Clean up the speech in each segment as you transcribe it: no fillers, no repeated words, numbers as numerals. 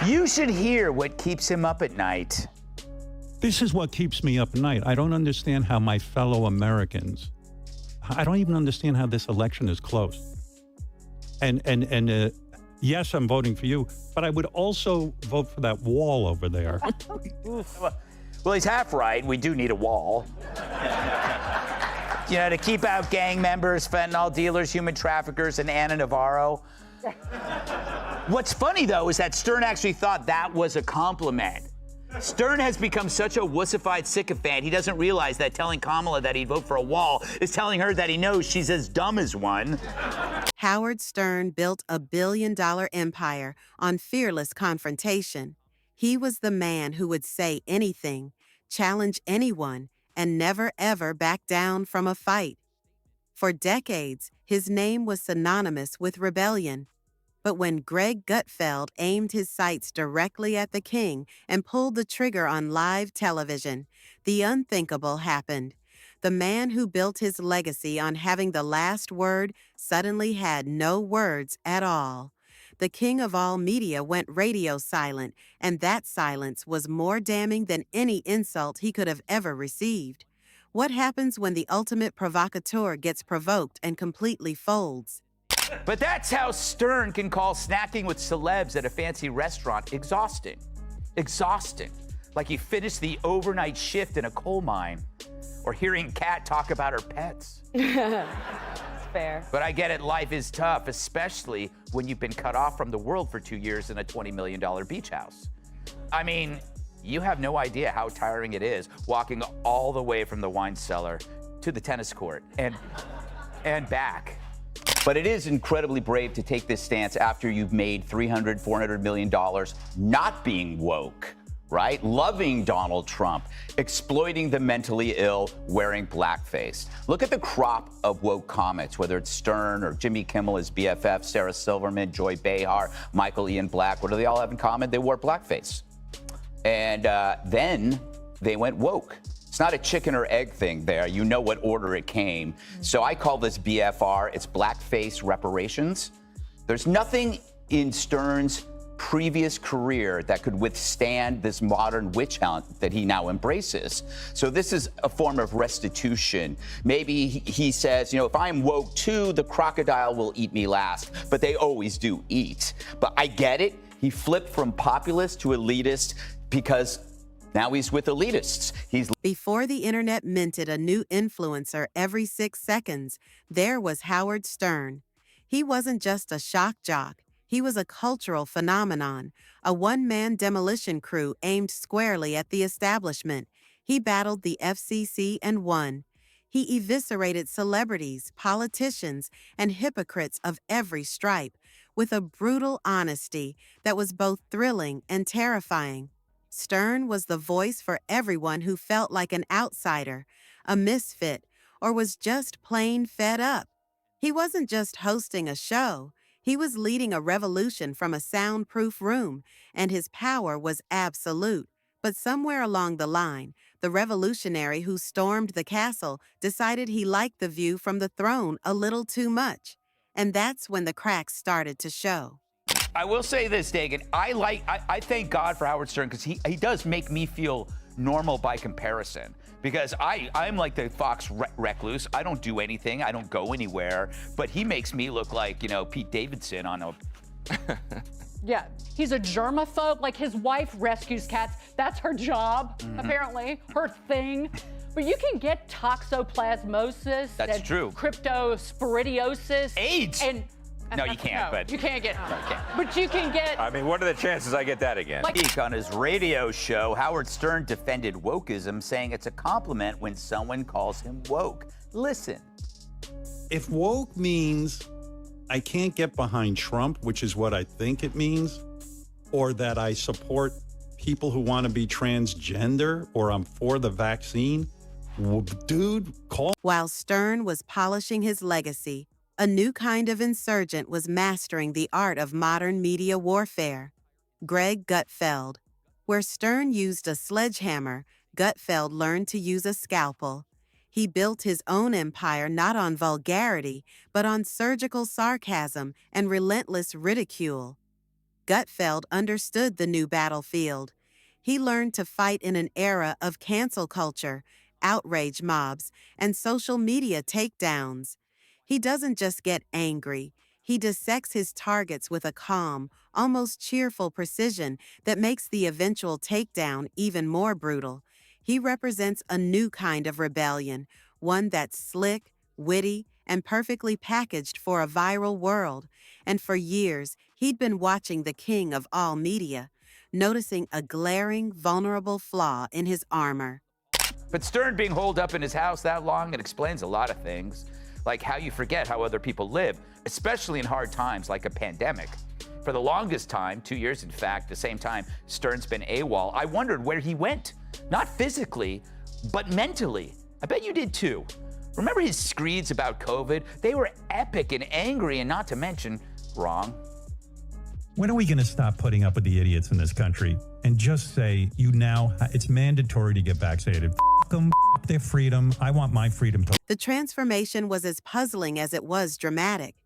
You should hear what keeps him up at night. This is what keeps me up at night. I don't understand how my fellow Americans, I don't even understand how this election is close. And yes, I'm voting for you, but I would also vote for that wall over there. Well, he's half right. We do need a wall. You know, to keep out gang members, fentanyl dealers, human traffickers, and Anna Navarro. What's funny, though, is that Stern actually thought that was a compliment. Stern has become such a wussified sycophant, he doesn't realize that telling Kamala that he'd vote for a wall is telling her that he knows she's as dumb as one. Howard Stern built a billion-dollar empire on fearless confrontation. He was the man who would say anything, challenge anyone, and never ever back down from a fight. For decades, his name was synonymous with rebellion. But when Greg Gutfeld aimed his sights directly at the king and pulled the trigger on live television, the unthinkable happened. The man who built his legacy on having the last word suddenly had no words at all. The king of all media went radio silent, and that silence was more damning than any insult he could have ever received. What happens when the ultimate provocateur gets provoked and completely folds? But that's how Stern can call snacking with celebs at a fancy restaurant exhausting. Exhausting. Like he finished the overnight shift in a coal mine. Or hearing Kat talk about her pets. Fair. But I get it, life is tough, especially when you've been cut off from the world for 2 years in a $20 million beach house. I mean, you have no idea how tiring it is walking all the way from the wine cellar to the tennis court and back. But it is incredibly brave to take this stance after you've made $300, $400 million not being woke, right? Loving Donald Trump, exploiting the mentally ill, wearing blackface. Look at the crop of woke comments, whether it's Stern or Jimmy Kimmel, his BFF, Sarah Silverman, Joy Behar, Michael Ian Black. What do they all have in common? They wore blackface. And then they went woke. It's not a chicken or egg thing there. You know what order it came. So I call this BFR. It's blackface reparations. There's nothing in Stern's previous career that could withstand this modern witch hunt that he now embraces. So this is a form of restitution. Maybe he says, you know, if I'm woke too, the crocodile will eat me last. But they always do eat. But I get it. He flipped from populist to elitist because now he's with elitists. Before the internet minted a new influencer every 6 seconds, there was Howard Stern. He wasn't just a shock jock. He was a cultural phenomenon, a one-man demolition crew aimed squarely at the establishment. He battled the FCC and won. He eviscerated celebrities, politicians, and hypocrites of every stripe with a brutal honesty that was both thrilling and terrifying. Stern was the voice for everyone who felt like an outsider, a misfit, or was just plain fed up. He wasn't just hosting a show. He was leading a revolution from a soundproof room, and his power was absolute. But somewhere along the line, the revolutionary who stormed the castle decided he liked the view from the throne a little too much. And that's when the cracks started to show. I will say this, Dagan. I thank God for Howard Stern because he does make me feel normal by comparison. Because I'm like the Fox recluse. I don't do anything. I don't go anywhere. But he makes me look like, you know, Pete Davidson on a... Yeah, he's a germaphobe. Like, his wife rescues cats. That's her job, apparently, her thing. But you can get toxoplasmosis. That's true. Cryptosporidiosis. AIDS. And no, you can't. No, but you can't get. No, you can't. But you can get. I mean, what are the chances I get that again? Like, on his radio show, Howard Stern defended wokeism, saying it's a compliment when someone calls him woke. Listen. If woke means I can't get behind Trump, which is what I think it means, or that I support people who want to be transgender, or I'm for the vaccine, dude, call. While Stern was polishing his legacy, a new kind of insurgent was mastering the art of modern media warfare. Greg Gutfeld. Where Stern used a sledgehammer, Gutfeld learned to use a scalpel. He built his own empire not on vulgarity, but on surgical sarcasm and relentless ridicule. Gutfeld understood the new battlefield. He learned to fight in an era of cancel culture, outrage mobs, and social media takedowns. He doesn't just get angry. He dissects his targets with a calm, almost cheerful precision that makes the eventual takedown even more brutal. He represents a new kind of rebellion, one that's slick, witty, and perfectly packaged for a viral world. And for years, he'd been watching the king of all media, noticing a glaring, vulnerable flaw in his armor. But Stern being holed up in his house that long, it explains a lot of things, like how you forget how other people live, especially in hard times like a pandemic. For the longest time, 2 years in fact, the same time Stern's been AWOL, I wondered where he went. Not physically, but mentally. I bet you did too. Remember his screeds about COVID? They were epic and angry, and not to mention wrong. When are we going to stop putting up with the idiots in this country and just say, it's mandatory to get vaccinated? F them, f their freedom. I want my freedom to. The transformation was as puzzling as it was dramatic.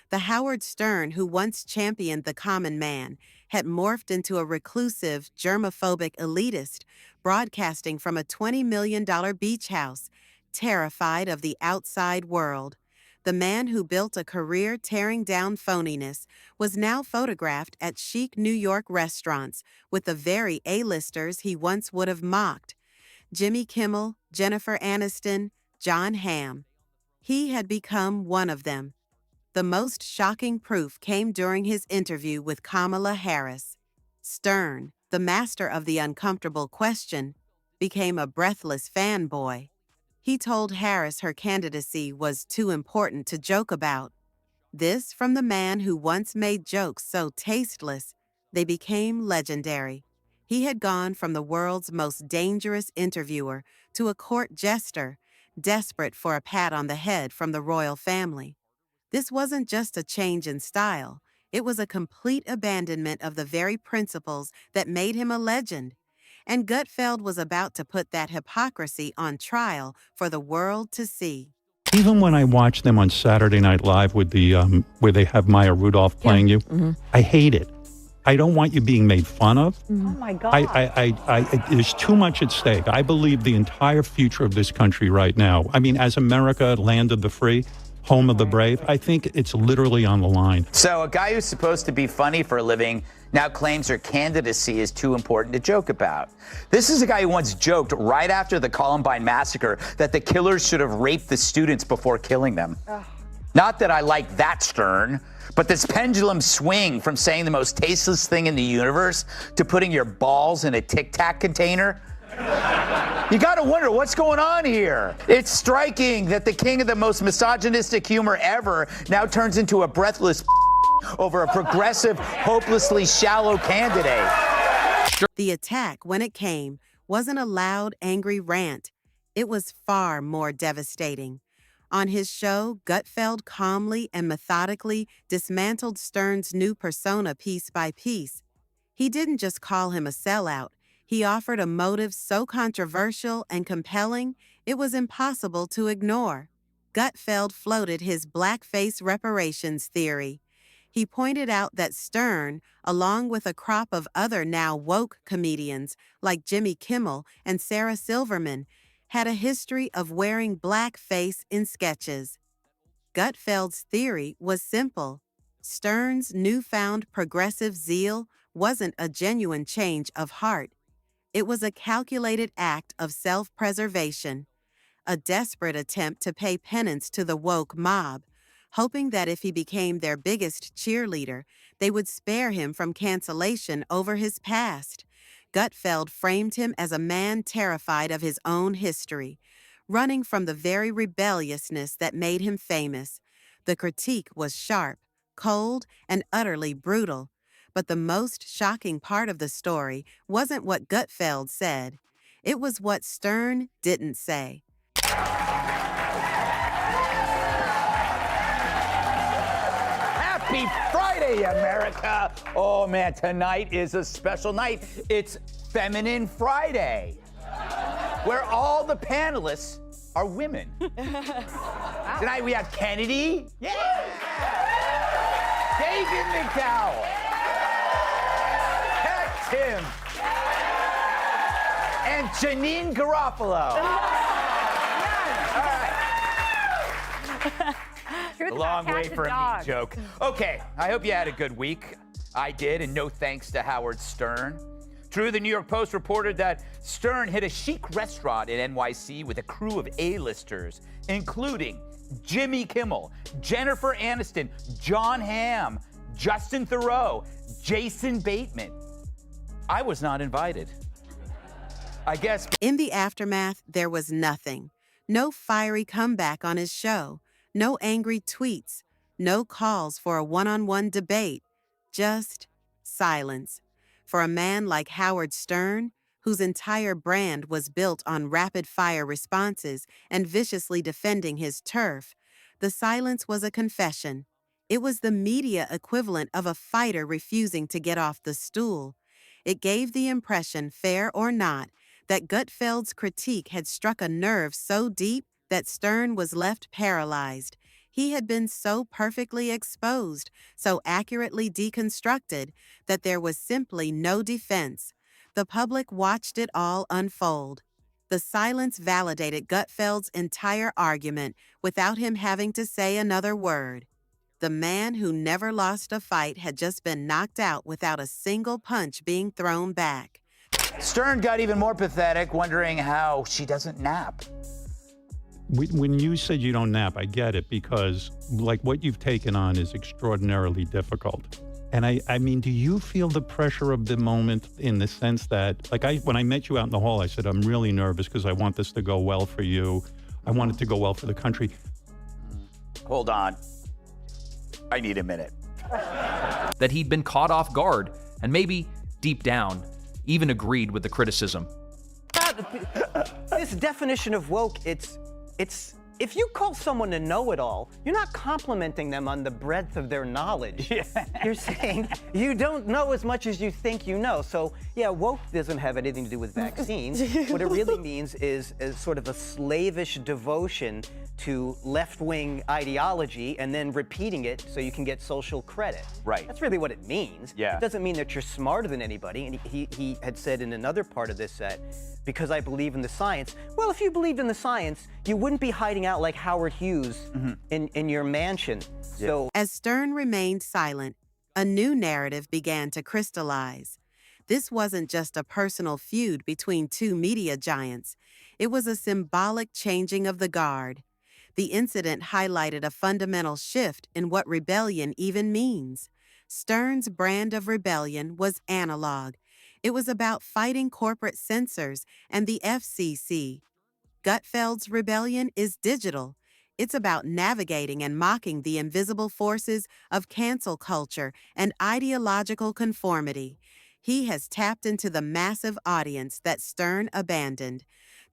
The Howard Stern who once championed the common man had morphed into a reclusive, germophobic elitist, broadcasting from a $20 million beach house, terrified of the outside world. The man who built a career tearing down phoniness was now photographed at chic New York restaurants with the very A-listers he once would have mocked. Jimmy Kimmel, Jennifer Aniston, John Hamm. He had become one of them. The most shocking proof came during his interview with Kamala Harris. Stern, the master of the uncomfortable question, became a breathless fanboy. He told Harris her candidacy was too important to joke about. This from the man who once made jokes so tasteless, they became legendary. He had gone from the world's most dangerous interviewer to a court jester, desperate for a pat on the head from the royal family. This wasn't just a change in style. It was a complete abandonment of the very principles that made him a legend. And Gutfeld was about to put that hypocrisy on trial for the world to see. Even when I watch them on Saturday Night Live with the where they have Maya Rudolph playing you, I hate it. I don't want you being made fun of. Oh my God. There's too much at stake. I believe the entire future of this country right now, I mean, as America, land of the free, home of the brave, I think it's literally on the line. So a guy who's supposed to be funny for a living now claims her candidacy is too important to joke about. This is a guy who once joked right after the Columbine massacre that the killers should have raped the students before killing them. Not that I like that Stern, but this pendulum swing from saying the most tasteless thing in the universe to putting your balls in a Tic Tac container. You gotta wonder what's going on here. It's striking that the king of the most misogynistic humor ever now turns into a breathless over a progressive, hopelessly shallow candidate. The attack, when it came, wasn't a loud, angry rant. It was far more devastating. On his show, Gutfeld calmly and methodically dismantled Stern's new persona piece by piece. He didn't just call him a sellout. He offered a motive so controversial and compelling, it was impossible to ignore. Gutfeld floated his blackface reparations theory. He pointed out that Stern, along with a crop of other now woke comedians like Jimmy Kimmel and Sarah Silverman, had a history of wearing blackface in sketches. Gutfeld's theory was simple. Stern's newfound progressive zeal wasn't a genuine change of heart. It was a calculated act of self-preservation, a desperate attempt to pay penance to the woke mob, hoping that if he became their biggest cheerleader, they would spare him from cancellation over his past. Gutfeld framed him as a man terrified of his own history, running from the very rebelliousness that made him famous. The critique was sharp, cold, and utterly brutal. But the most shocking part of the story wasn't what Gutfeld said. It was what Stern didn't say. Happy Friday, America! Oh man, tonight is a special night. It's Feminine Friday, where all the panelists are women. Tonight we have Kennedy. Yeah! David McDowell. him. And Janine Garofalo. Truth A about long way cats for and a meat dogs. joke. Okay, I hope you had a good week. I did, and no thanks to Howard Stern. True, the New York Post reported that Stern hit a chic restaurant in NYC with a crew of A-listers, including Jimmy Kimmel, Jennifer Aniston, Jon Hamm, Justin Theroux, Jason Bateman. I was not invited. I guess. In the aftermath, there was nothing. No fiery comeback on his show, no angry tweets, no calls for a one-on-one debate, just silence. For a man like Howard Stern, whose entire brand was built on rapid-fire responses and viciously defending his turf, the silence was a confession. It was the media equivalent of a fighter refusing to get off the stool. It gave the impression, fair or not, that Gutfeld's critique had struck a nerve so deep that Stern was left paralyzed. He had been so perfectly exposed, so accurately deconstructed, that there was simply no defense. The public watched it all unfold. The silence validated Gutfeld's entire argument without him having to say another word. The man who never lost a fight had just been knocked out without a single punch being thrown back. Stern got even more pathetic, wondering how she doesn't nap. When you said you don't nap, I get it, because like what you've taken on is extraordinarily difficult. And I mean, do you feel the pressure of the moment in the sense that, like when I met you out in the hall, I said, I'm really nervous because I want this to go well for you. I want it to go well for the country. Hold on. I need a minute. That he'd been caught off guard and maybe, deep down, even agreed with the criticism. This definition of woke, it's if you call someone a know-it-all, you're not complimenting them on the breadth of their knowledge. Yeah. You're saying you don't know as much as you think you know. So, yeah, woke doesn't have anything to do with vaccines. What it really means is sort of a slavish devotion to left-wing ideology and then repeating it so you can get social credit. Right. That's really what it means. Yeah. It doesn't mean that you're smarter than anybody. And he had said in another part of this set, because I believe in the science. Well, if you believed in the science, you wouldn't be hiding out like Howard Hughes in your mansion. Yeah. So As Stern remained silent, a new narrative began to crystallize. This wasn't just a personal feud between two media giants. It was a symbolic changing of the guard. The incident highlighted a fundamental shift in what rebellion even means. Stern's brand of rebellion was analog. It was about fighting corporate censors and the FCC. Gutfeld's rebellion is digital. It's about navigating and mocking the invisible forces of cancel culture and ideological conformity. He has tapped into the massive audience that Stern abandoned,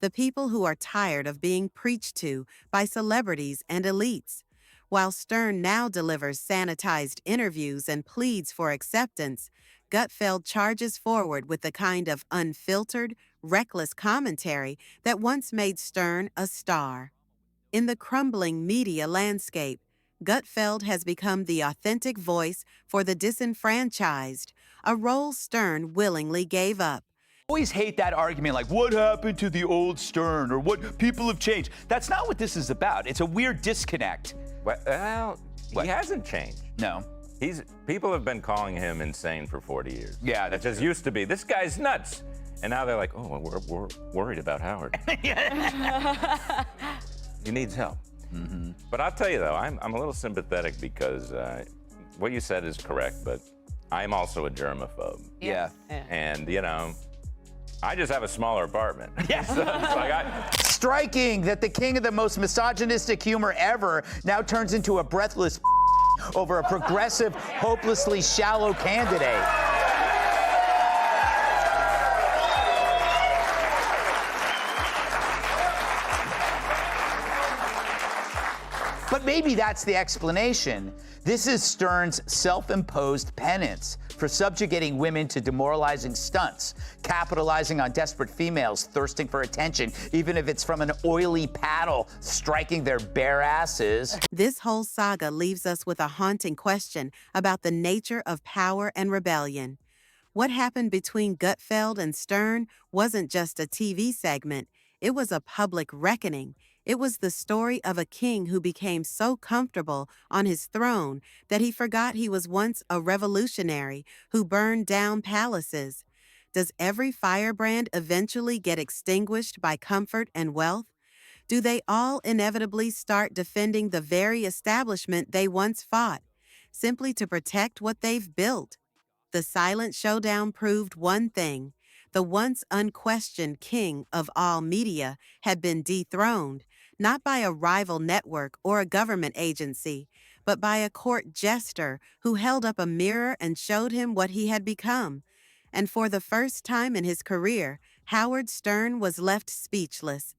the people who are tired of being preached to by celebrities and elites. While Stern now delivers sanitized interviews and pleads for acceptance, Gutfeld charges forward with the kind of unfiltered, reckless commentary that once made Stern a star. In the crumbling media landscape, Gutfeld has become the authentic voice for the disenfranchised, a role Stern willingly gave up. Always hate that argument like, what happened to the old Stern, or what people have changed. That's not what this is about. It's a weird disconnect. Well, What? he hasn't changed. No. People have been calling him insane for 40 years. Yeah, That just used to be, this guy's nuts. And now they're like, oh, we're worried about Howard. He needs help. Mm-hmm. But I'll tell you, though, I'm a little sympathetic because what you said is correct, but I'm also a germaphobe. Yeah. And, you know, I just have a smaller apartment. Yes. So it's like Striking that the king of the most misogynistic humor ever now turns into a breathless over a progressive, hopelessly shallow candidate. But maybe that's the explanation. This is Stern's self-imposed penance for subjugating women to demoralizing stunts, capitalizing on desperate females thirsting for attention, even if it's from an oily paddle striking their bare asses. This whole saga leaves us with a haunting question about the nature of power and rebellion. What happened between Gutfeld and Stern wasn't just a TV segment, it was a public reckoning. It was the story of a king who became so comfortable on his throne that he forgot he was once a revolutionary who burned down palaces. Does every firebrand eventually get extinguished by comfort and wealth? Do they all inevitably start defending the very establishment they once fought, simply to protect what they've built? The silent showdown proved one thing. The once unquestioned king of all media had been dethroned, not by a rival network or a government agency, but by a court jester who held up a mirror and showed him what he had become. And for the first time in his career, Howard Stern was left speechless.